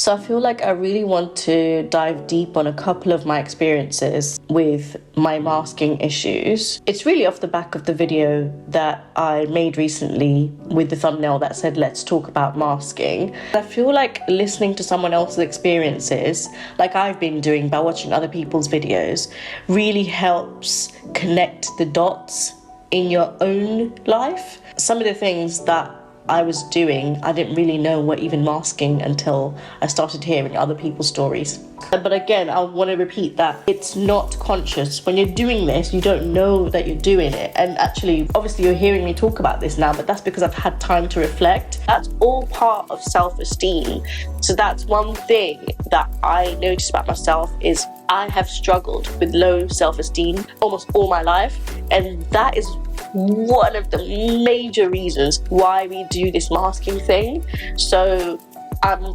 So I feel like I really want to dive deep on a couple of my experiences with my masking issues. It's really off the back of the video that I made recently with the thumbnail that said, let's talk about masking. I feel like listening to someone else's experiences, like I've been doing by watching other people's videos, really helps connect the dots in your own life. Some of the things that I was doing, I didn't really know were even masking until I started hearing other people's stories. But again, I want to repeat that it's not conscious. When you're doing this, you don't know that you're doing it. And actually, obviously you're hearing me talk about this now, but that's because I've had time to reflect. That's all part of self-esteem. So that's one thing that I noticed about myself is I have struggled with low self-esteem almost all my life. And that is one of the major reasons why we do this masking thing. So I'm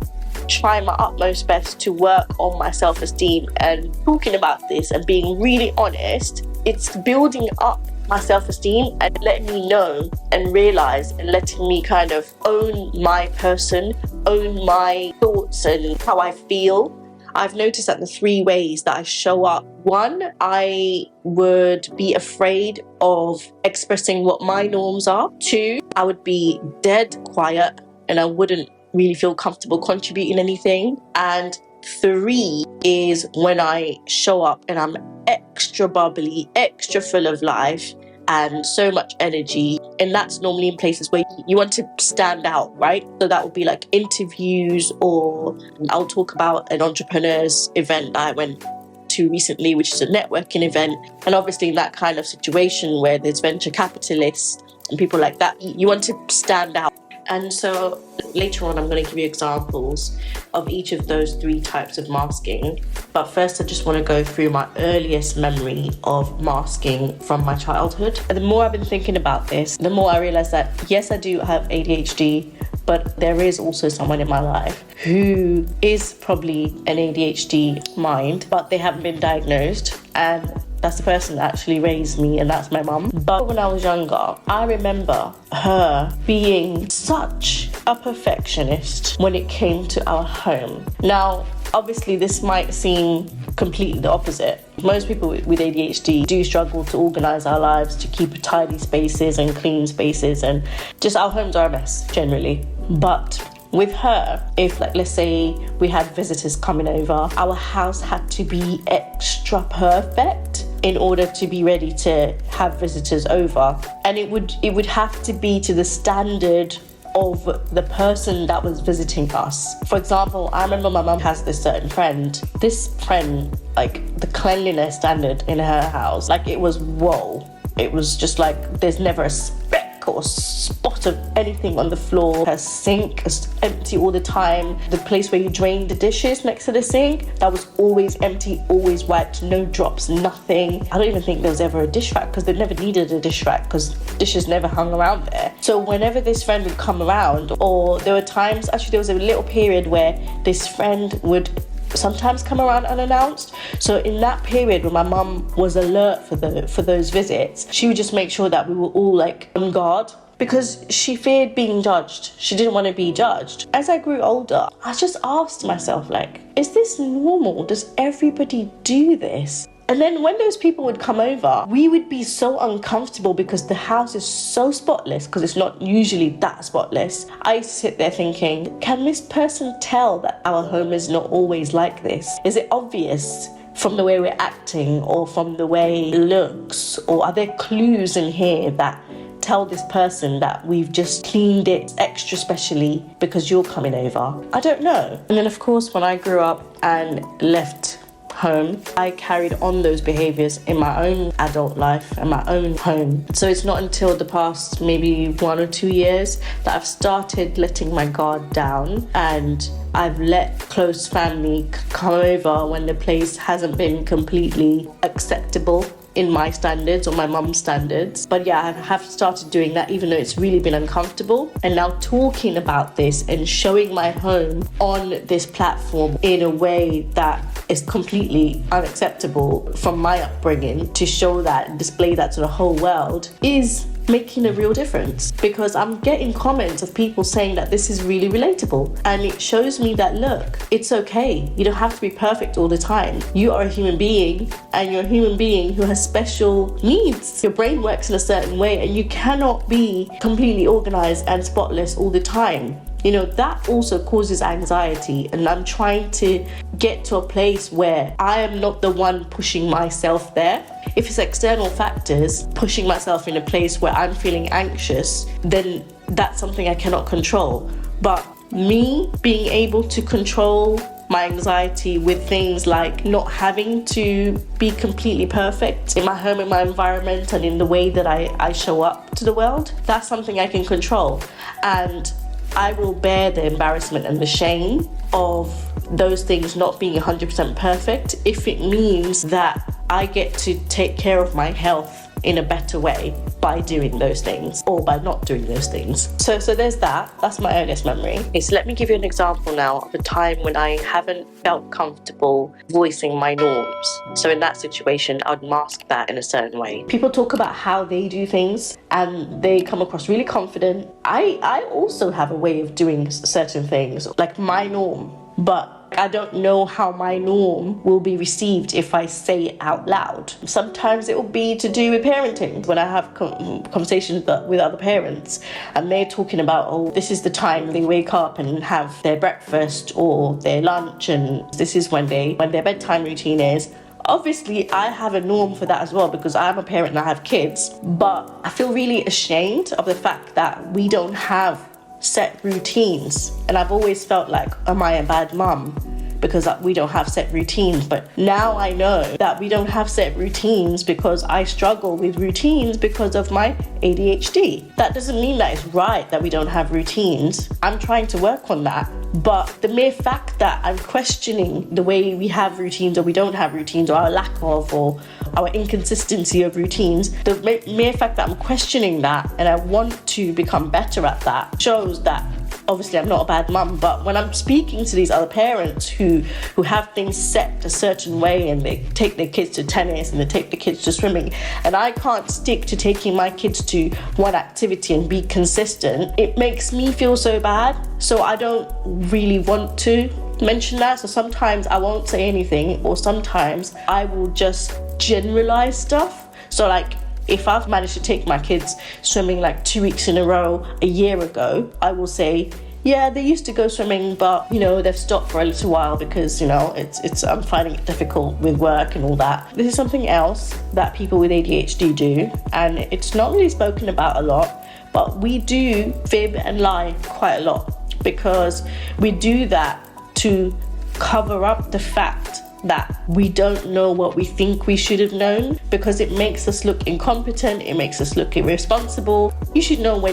trying my utmost best to work on my self-esteem, and talking about this and being really honest, it's building up my self-esteem and letting me know and realize and letting me kind of own my person, own my thoughts and how I feel. I've noticed that the 3 ways that I show up. 1, I would be afraid of expressing what my norms are. 2, I would be dead quiet and I wouldn't really feel comfortable contributing anything. And 3 is when I show up and I'm extra bubbly, extra full of life and so much energy. And that's normally in places where you want to stand out, right? So that would be like interviews, or I'll talk about an entrepreneur's event that I went to recently, which is a networking event. And obviously in that kind of situation where there's venture capitalists and people like that, you want to stand out. And so later on, I'm going to give you examples of each of those 3 types of masking. But first, I just want to go through my earliest memory of masking from my childhood. And the more I've been thinking about this, the more I realize that, yes, I do have ADHD, but there is also someone in my life who is probably an ADHD mind, but they haven't been diagnosed. And that's the person that actually raised me, and that's my mum. But when I was younger, I remember her being such a perfectionist when it came to our home. Now, obviously, this might seem completely the opposite. Most people with ADHD do struggle to organise our lives, to keep tidy spaces and clean spaces, and just our homes are a mess generally. But with her, if let's say we had visitors coming over, our house had to be extra perfect in order to be ready to have visitors over. And it would have to be to the standard of the person that was visiting us. For example, I remember my mum has this certain friend. This friend, like the cleanliness standard in her house, like it was whoa. It was just like there's never a speck or spot of anything on the floor. Her sink is empty all the time. The place where you drain the dishes next to the sink, that was always empty, always wiped, no drops, nothing. I don't even think there was ever a dish rack because they never needed a dish rack because dishes never hung around there. So whenever this friend would come around, or there were times, actually there was a little period where this friend would sometimes come around unannounced. So in that period when my mum was alert for those visits, she would just make sure that we were all like on guard, because she feared being judged. She didn't want to be judged. As I grew older, I just asked myself, like, is this normal? Does everybody do this? And then when those people would come over, we would be so uncomfortable because the house is so spotless, because it's not usually that spotless. I used to sit there thinking, can this person tell that our home is not always like this? Is it obvious from the way we're acting or from the way it looks? Or are there clues in here that tell this person that we've just cleaned it extra specially because you're coming over? I don't know. And then of course, when I grew up and left home, I carried on those behaviors in my own adult life and my own home. So it's not until the past maybe 1 or 2 years that I've started letting my guard down, and I've let close family come over when the place hasn't been completely acceptable in my standards or my mum's standards. But yeah, I have started doing that, even though it's really been uncomfortable. And now talking about this and showing my home on this platform in a way that is completely unacceptable from my upbringing, to show that and display that to the whole world, is making a real difference, because I'm getting comments of people saying that this is really relatable, and it shows me that, look, it's okay. You don't have to be perfect all the time. You are a human being, and you're a human being who has special needs. Your brain works in a certain way, and you cannot be completely organized and spotless all the time. You know, that also causes anxiety, and I'm trying to get to a place where I am not the one pushing myself there. If it's external factors pushing myself in a place where I'm feeling anxious, then that's something I cannot control. But me being able to control my anxiety with things like not having to be completely perfect in my home, in my environment, and in the way that I show up to the world, that's something I can control. And I will bear the embarrassment and the shame of those things not being 100% perfect if it means that I get to take care of my health in a better way by doing those things, or by not doing those things. So there's that. That's my earliest memory. Okay, so let me give you an example now of a time when I haven't felt comfortable voicing my norms. So in that situation, I would mask that in a certain way. People talk about how they do things and they come across really confident. I also have a way of doing certain things, like my norm, but I don't know how my norm will be received if I say it out loud. Sometimes it will be to do with parenting. When I have conversations with other parents and they're talking about, oh, this is the time they wake up and have their breakfast or their lunch, and this is when their bedtime routine is. Obviously, I have a norm for that as well, because I'm a parent and I have kids. But I feel really ashamed of the fact that we don't have set routines, and I've always felt like, am I a bad mum because we don't have set routines? But now I know that we don't have set routines because I struggle with routines because of my ADHD. That doesn't mean that it's right that we don't have routines. I'm trying to work on that. But the mere fact that I'm questioning the way we have routines or we don't have routines, or our lack of, or our inconsistency of routines, the mere fact that I'm questioning that and I want to become better at that shows that obviously I'm not a bad mum. But when I'm speaking to these other parents who have things set a certain way, and they take their kids to tennis and they take the kids to swimming, and I can't stick to taking my kids to one activity and be consistent, it makes me feel so bad. So I don't really want to mention that. So sometimes I won't say anything, or sometimes I will just generalize stuff. So like, if I've managed to take my kids swimming like 2 weeks in a row a year ago, I will say, yeah, they used to go swimming, but they've stopped for a little while because it's I'm finding it difficult with work and all that. This is something else that people with ADHD do, and it's not really spoken about a lot, but we do fib and lie quite a lot, because we do that to cover up the fact that we don't know what we think we should have known, because it makes us look incompetent, it makes us look irresponsible. You should know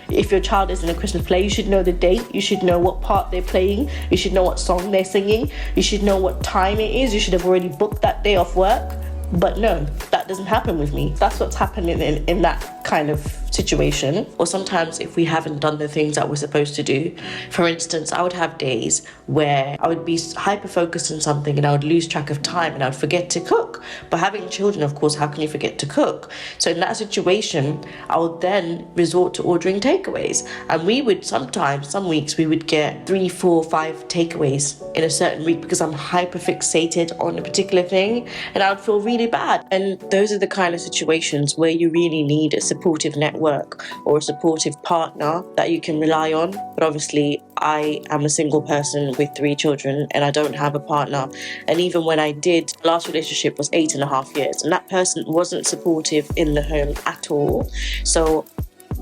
if your child is in a Christmas play, you should know the date, you should know what part they're playing, you should know what song they're singing, you should know what time it is, you should have already booked that day off work. But no, that doesn't happen with me. That's what's happening in that kind of situation. Or sometimes if we haven't done the things that we're supposed to do, for instance, I would have days where I would be hyper focused on something and I would lose track of time and I would forget to cook. But having children, of course, how can you forget to cook? So in that situation, I would then resort to ordering takeaways. And we would sometimes, some weeks, we would get 3, 4, 5 takeaways in a certain week because I'm hyper fixated on a particular thing, and I would feel really bad. And those are the kind of situations where you really need a supportive network or a supportive partner that you can rely on. But obviously I am a single person with 3 children and I don't have a partner. And even when I did, last relationship was 8.5 years, and that person wasn't supportive in the home at all. So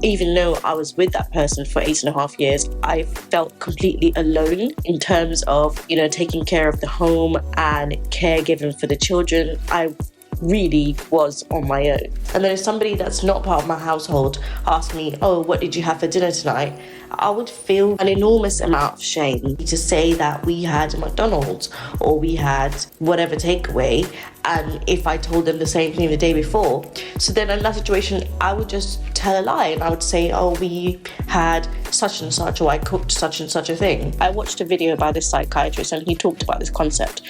even though I was with that person for 8.5 years, I felt completely alone in terms of, taking care of the home and caregiving for the children. I really was on my own. And then if somebody that's not part of my household asked me, oh, what did you have for dinner tonight? I would feel an enormous amount of shame to say that we had McDonald's or we had whatever takeaway, and if I told them the same thing the day before. So then in that situation, I would just tell a lie and I would say, oh, we had such and such, or I cooked such and such a thing. I watched a video by this psychiatrist and he talked about this concept.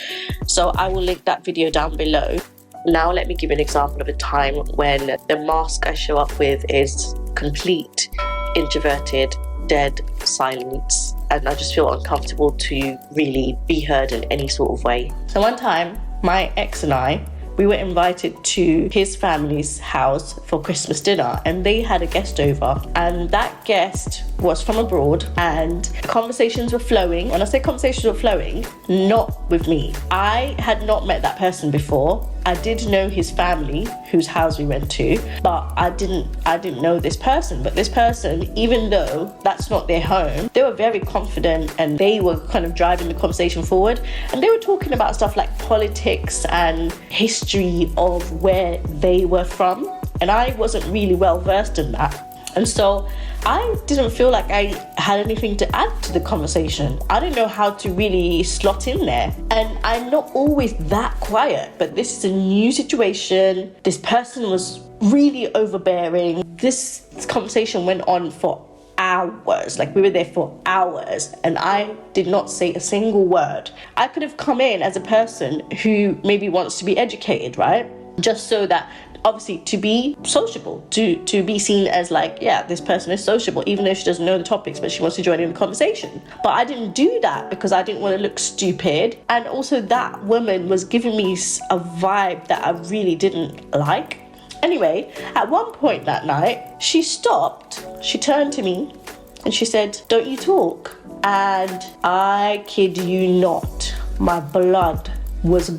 So I will link that video down below. Now let me give you an example of a time when the mask I show up with is complete introverted, dead silence, and I just feel uncomfortable to really be heard in any sort of way. So one time, my ex and I, we were invited to his family's house for Christmas dinner, and they had a guest over, and that guest was from abroad, and conversations were flowing. When I say conversations were flowing, not with me. I had not met that person before. I did know his family, whose house we went to, but I didn't know this person. But this person, even though that's not their home, they were very confident, and they were kind of driving the conversation forward. And they were talking about stuff like politics and history of where they were from. And I wasn't really well versed in that. And so I didn't feel like I had anything to add to the conversation. I didn't know how to really slot in there. And I'm not always that quiet, but this is a new situation. This person was really overbearing. This conversation went on for hours. Like, we were there for hours, and I did not say a single word. I could have come in as a person who maybe wants to be educated, right? Just so that, obviously, to be sociable, to be seen as like, yeah, this person is sociable, even though she doesn't know the topics, but she wants to join in the conversation. But I didn't do that because I didn't want to look stupid. And also, that woman was giving me a vibe that I really didn't like. Anyway, at one point that night, she stopped, she turned to me, and she said, "Don't you talk?" And I kid you not, my blood was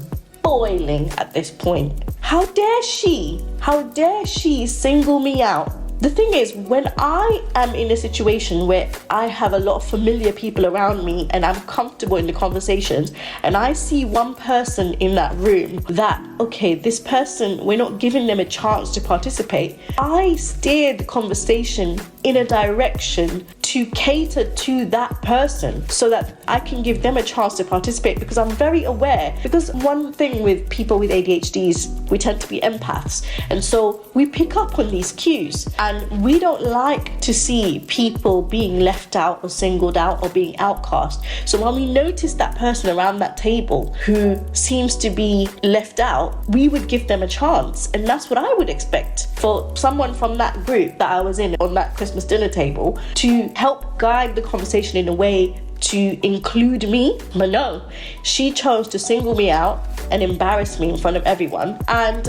boiling at this point. How dare she? How dare she single me out? The thing is, when I am in a situation where I have a lot of familiar people around me and I'm comfortable in the conversations, and I see one person in that room that, okay, this person, we're not giving them a chance to participate, I steer the conversation in a direction to cater to that person so that I can give them a chance to participate, because I'm very aware. Because one thing with people with ADHD is we tend to be empaths, and so we pick up on these cues. And we don't like to see people being left out or singled out or being outcast. So when we notice that person around that table who seems to be left out, we would give them a chance. And that's what I would expect for someone from that group that I was in on that Christmas dinner table to help guide the conversation in a way to include me. But no, she chose to single me out and embarrass me in front of everyone. And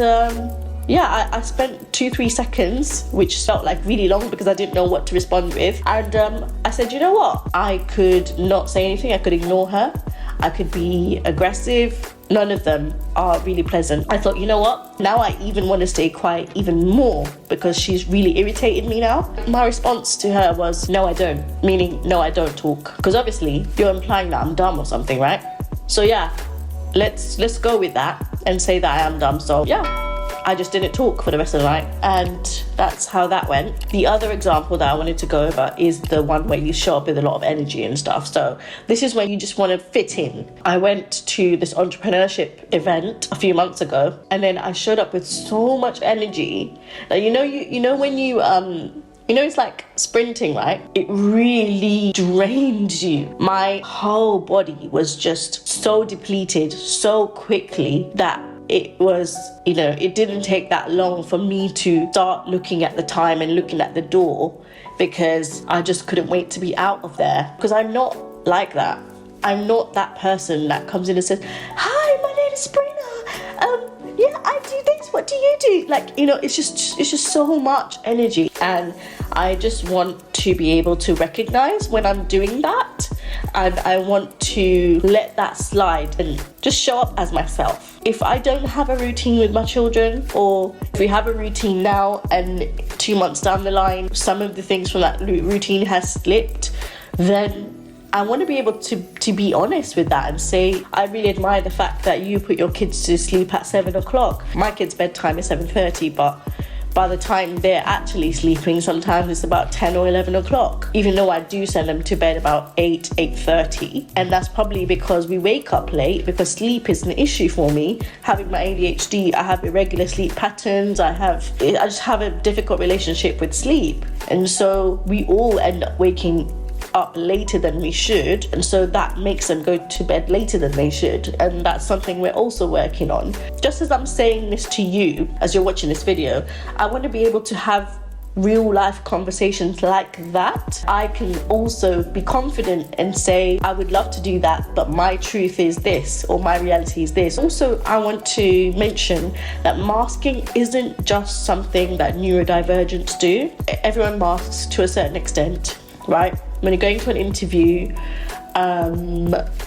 I spent 2-3 seconds, which felt like really long because I didn't know what to respond with. And I said, you know what? I could not say anything. I could ignore her. I could be aggressive. None of them are really pleasant. I thought, you know what? Now I even want to stay quiet even more because she's really irritated me now. My response to her was, no, I don't. Meaning, no, I don't talk. Because obviously you're implying that I'm dumb or something, right? So yeah, let's go with that and say that I am dumb. So yeah. I just didn't talk for the rest of the night, and that's how that went. The other example that I wanted to go over is the one where you show up with a lot of energy and stuff. So this is when you just want to fit in. I went to this entrepreneurship event a few months ago, and then I showed up with so much energy. Like, you know when you it's like sprinting, right? It really drains you. My whole body was just so depleted so quickly that it was, it didn't take that long for me to start looking at the time and looking at the door, because I just couldn't wait to be out of there. Because I'm not like that. I'm not that person that comes in and says, "Hi, my name is Sabrina. Yeah, I do this. What do you do?" Like, it's just so much energy. And I just want to be able to recognize when I'm doing that. And I want to let that slide and just show up as myself. If I don't have a routine with my children, or if we have a routine now and 2 months down the line, some of the things from that routine has slipped, then I want to be able to be honest with that and say, I really admire the fact that you put your kids to sleep at 7 o'clock. My kids' bedtime is 7:30, but by the time they're actually sleeping, sometimes it's about 10 or 11 o'clock, even though I do send them to bed about 8:30. And that's probably because we wake up late, because sleep is an issue for me. Having my ADHD, I have irregular sleep patterns. I just have a difficult relationship with sleep. And so we all end up waking up later than we should, and so that makes them go to bed later than they should, and that's something we're also working on. Just as I'm saying this to you as you're watching this video, I want to be able to have real life conversations like that. I can also be confident and say, I would love to do that, but my truth is this, or my reality is this. Also, I want to mention that masking isn't just something that neurodivergents do. Everyone masks to a certain extent, right? When you're going to an interview,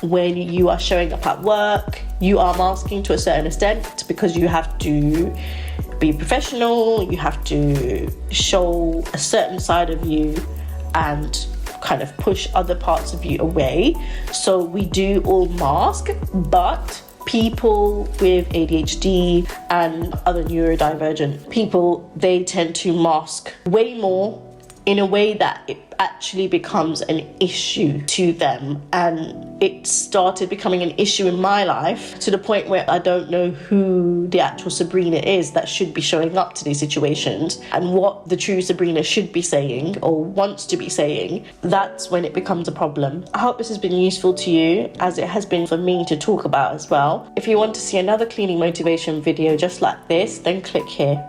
when you are showing up at work, you are masking to a certain extent because you have to be professional, you have to show a certain side of you and kind of push other parts of you away. So we do all mask, but people with ADHD and other neurodivergent people, they tend to mask way more in a way that it actually becomes an issue to them. And it started becoming an issue in my life to the point where I don't know who the actual Sabrina is that should be showing up to these situations and what the true Sabrina should be saying or wants to be saying. That's when it becomes a problem. I hope this has been useful to you, as it has been for me to talk about as well. If you want to see another cleaning motivation video just like this, then click here.